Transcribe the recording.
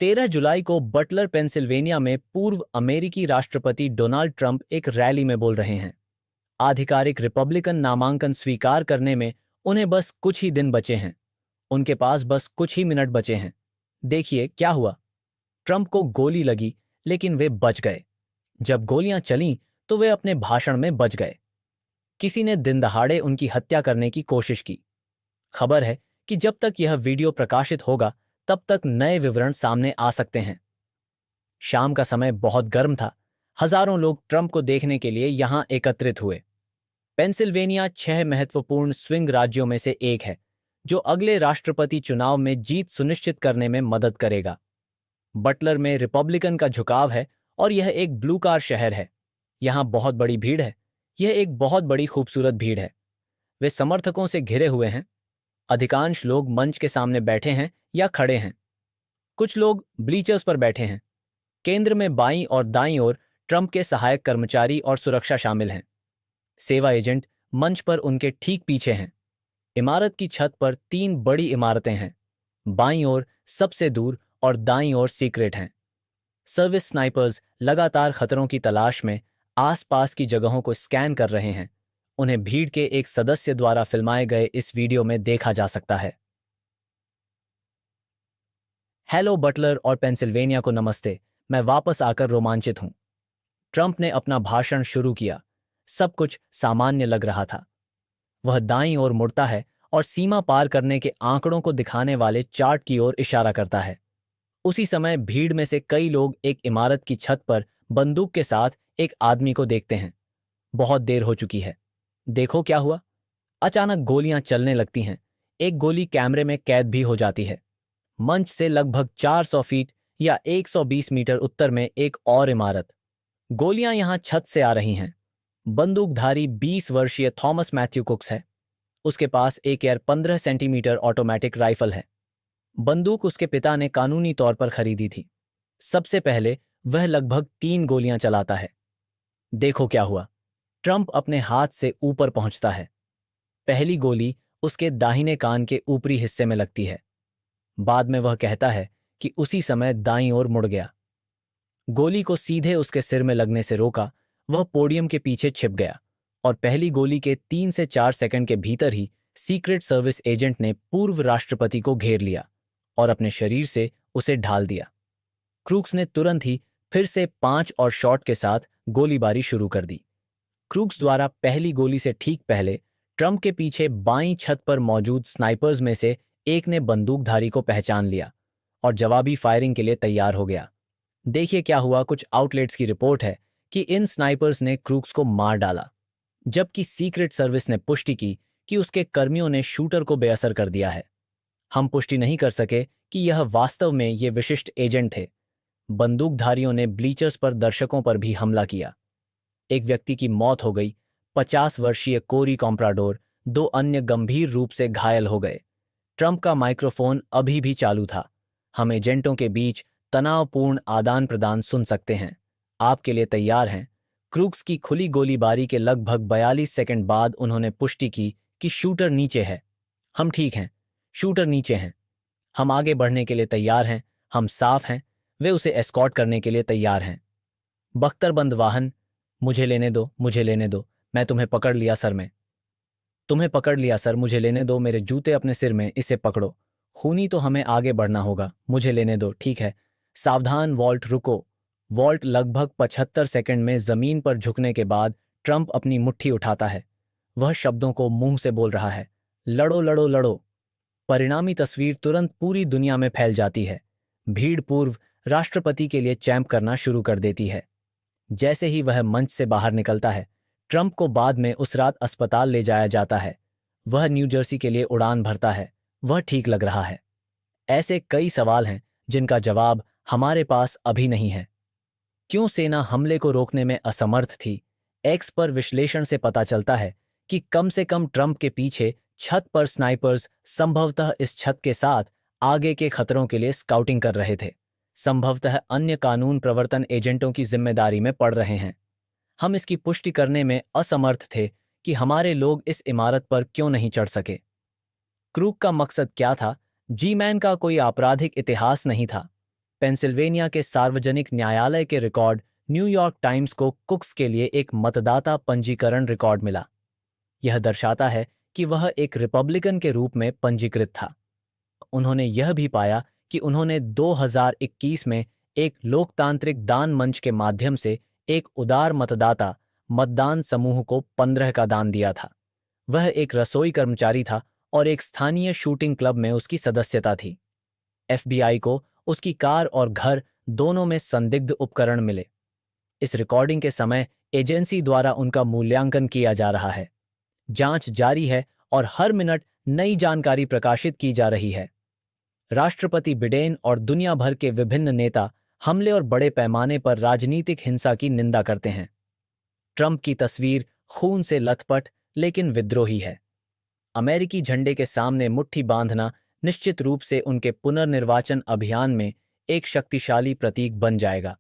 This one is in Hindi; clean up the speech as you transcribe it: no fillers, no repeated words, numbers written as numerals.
13 जुलाई को बटलर पेंसिल्वेनिया में पूर्व अमेरिकी राष्ट्रपति डोनाल्ड ट्रंप एक रैली में बोल रहे हैं। आधिकारिक रिपब्लिकन नामांकन स्वीकार करने में उन्हें बस कुछ ही दिन बचे हैं। उनके पास बस कुछ ही मिनट बचे हैं। देखिए क्या हुआ। ट्रंप को गोली लगी, लेकिन वे बच गए। जब गोलियां चलीं तो वे अपने भाषण में बच गए। किसी ने दिन दहाड़े उनकी हत्या करने की कोशिश की। खबर है कि जब तक यह वीडियो प्रकाशित होगा तब तक नए विवरण सामने आ सकते हैं। शाम का समय बहुत गर्म था। हजारों लोग ट्रंप को देखने के लिए यहां एकत्रित हुए। पेंसिल्वेनिया 6 महत्वपूर्ण स्विंग राज्यों में से एक है, जो अगले राष्ट्रपति चुनाव में जीत सुनिश्चित करने में मदद करेगा। बटलर में रिपब्लिकन का झुकाव है और यह एक ब्लू कार शहर है। यहां बहुत बड़ी भीड़ है। यह एक बहुत बड़ी खूबसूरत भीड़ है। वे समर्थकों से घिरे हुए हैं। अधिकांश लोग मंच के सामने बैठे हैं या खड़े हैं। कुछ लोग ब्लीचर्स पर बैठे हैं। केंद्र में बाईं और दाईं ओर ट्रंप के सहायक कर्मचारी और सुरक्षा शामिल हैं। सेवा एजेंट मंच पर उनके ठीक पीछे हैं। इमारत की छत पर 3 बड़ी इमारतें हैं। बाईं ओर सबसे दूर और दाईं ओर सीक्रेट हैं। सर्विस स्नाइपर्स लगातार खतरों की तलाश में आसपास की जगहों को स्कैन कर रहे हैं। उन्हें भीड़ के एक सदस्य द्वारा फिल्माए गए इस वीडियो में देखा जा सकता है। हेलो बटलर और पेंसिल्वेनिया को नमस्ते। मैं वापस आकर रोमांचित हूं। ट्रंप ने अपना भाषण शुरू किया। सब कुछ सामान्य लग रहा था। वह दाईं ओर मुड़ता है और सीमा पार करने के आंकड़ों को दिखाने वाले चार्ट की ओर इशारा करता है। उसी समय भीड़ में से कई लोग एक इमारत की छत पर बंदूक के साथ एक आदमी को देखते हैं। बहुत देर हो चुकी है। देखो क्या हुआ। अचानक गोलियां चलने लगती हैं। एक गोली कैमरे में कैद भी हो जाती है। मंच से लगभग 400 फीट या 120 मीटर उत्तर में एक और इमारत। गोलियां यहां छत से आ रही हैं। बंदूकधारी 20 वर्षीय थॉमस मैथ्यू कुक्स है। उसके पास एक एयर 15 सेंटीमीटर ऑटोमेटिक राइफल है। बंदूक उसके पिता ने कानूनी तौर पर खरीदी थी। सबसे पहले वह लगभग 3 गोलियां चलाता है। देखो क्या हुआ। ट्रंप अपने हाथ से ऊपर पहुंचता है। पहली गोली उसके दाहिने कान के ऊपरी हिस्से में लगती है। बाद में वह कहता है कि उसी समय दाईं ओर मुड़ गया। गोली को सीधे उसके सिर में लगने से रोका। वह पोडियम के पीछे छिप गया और पहली गोली के 3 से 4 सेकंड के भीतर ही सीक्रेट सर्विस एजेंट ने पूर्व राष्ट्रपति को घेर लिया और अपने शरीर से उसे ढाल दिया। क्रूक्स ने तुरंत ही फिर से 5 और शॉट के साथ गोलीबारी शुरू कर दी। क्रूक्स द्वारा पहली गोली से ठीक पहले ट्रंप के पीछे बाईं छत पर मौजूद स्नाइपर्स में से एक ने बंदूकधारी को पहचान लिया और जवाबी फायरिंग के लिए तैयार हो गया। देखिए क्या हुआ। कुछ आउटलेट्स की रिपोर्ट है कि इन स्नाइपर्स ने क्रूक्स को मार डाला, जबकि सीक्रेट सर्विस ने पुष्टि की कि उसके कर्मियों ने शूटर को बेअसर कर दिया है। हम पुष्टि नहीं कर सके कि यह वास्तव में ये विशिष्ट एजेंट थे। बंदूकधारियों ने ब्लीचर्स पर दर्शकों पर भी हमला किया। एक व्यक्ति की मौत हो गई। 50 वर्षीय कोरी कॉम्प्राडोर, 2 अन्य गंभीर रूप से घायल हो गए। ट्रंप का माइक्रोफोन अभी भी चालू था। हम एजेंटों के बीच तनावपूर्ण आदान प्रदान सुन सकते हैं। आपके लिए तैयार हैं। क्रूक्स की खुली गोलीबारी के लगभग 42 सेकंड बाद उन्होंने पुष्टि की कि शूटर नीचे है। हम ठीक हैं। शूटर नीचे हैं। हम आगे बढ़ने के लिए तैयार हैं। हम साफ हैं। वे उसे एस्कॉर्ट करने के लिए तैयार हैं। बख्तरबंद वाहन। मुझे लेने दो, मुझे लेने दो। मैं तुम्हें पकड़ लिया सर। मैं तुम्हें पकड़ लिया सर। मुझे लेने दो। मेरे जूते अपने सिर में। इसे पकड़ो। खूनी तो हमें आगे बढ़ना होगा। मुझे लेने दो। ठीक है। सावधान वॉल्ट, रुको। वॉल्ट लगभग 75 सेकंड में जमीन पर झुकने के बाद ट्रंप अपनी मुट्ठी उठाता है। वह शब्दों को मुंह से बोल रहा है, लड़ो लड़ो लड़ो। परिणामी तस्वीर तुरंत पूरी दुनिया में फैल जाती है। भीड़ पूर्व राष्ट्रपति के लिए चैंप करना शुरू कर देती है। जैसे ही वह मंच से बाहर निकलता है, ट्रंप को बाद में उस रात अस्पताल ले जाया जाता है। वह न्यू जर्सी के लिए उड़ान भरता है। वह ठीक लग रहा है। ऐसे कई सवाल हैं जिनका जवाब हमारे पास अभी नहीं है। क्यों सेना हमले को रोकने में असमर्थ थी? एक्स पर विश्लेषण से पता चलता है कि कम से कम ट्रंप के पीछे छत पर स्नाइपर्स संभवतः इस छत के साथ आगे के खतरों के लिए स्काउटिंग कर रहे थे। संभवतः अन्य कानून प्रवर्तन एजेंटों की जिम्मेदारी में पड़ रहे हैं। हम इसकी पुष्टि करने में असमर्थ थे कि हमारे लोग इस इमारत पर क्यों नहीं चढ़ सके। क्रूक का मकसद क्या था? जी मैन का कोई आपराधिक इतिहास नहीं था। पेंसिल्वेनिया के सार्वजनिक न्यायालय के रिकॉर्ड न्यूयॉर्क टाइम्स को कुक्स के लिए एक मतदाता पंजीकरण रिकॉर्ड मिला। यह दर्शाता है कि वह एक रिपब्लिकन के रूप में पंजीकृत था। उन्होंने यह भी पाया कि उन्होंने 2021 में एक लोकतांत्रिक दान मंच के माध्यम से एक उदार मतदाता मतदान समूह को 15 का दान दिया था। वह एक रसोई कर्मचारी था और एक स्थानीय शूटिंग क्लब में उसकी सदस्यता थी। एफबीआई को उसकी कार और घर दोनों में संदिग्ध उपकरण मिले। इस रिकॉर्डिंग के समय एजेंसी द्वारा उनका मूल्यांकन किया जा रहा है। जांच जारी है और हर मिनट नई जानकारी प्रकाशित की जा रही है। राष्ट्रपति बिडेन और दुनिया भर के विभिन्न नेता हमले और बड़े पैमाने पर राजनीतिक हिंसा की निंदा करते हैं। ट्रंप की तस्वीर खून से लथपथ लेकिन विद्रोही है। अमेरिकी झंडे के सामने मुट्ठी बांधना निश्चित रूप से उनके पुनर्निर्वाचन अभियान में एक शक्तिशाली प्रतीक बन जाएगा।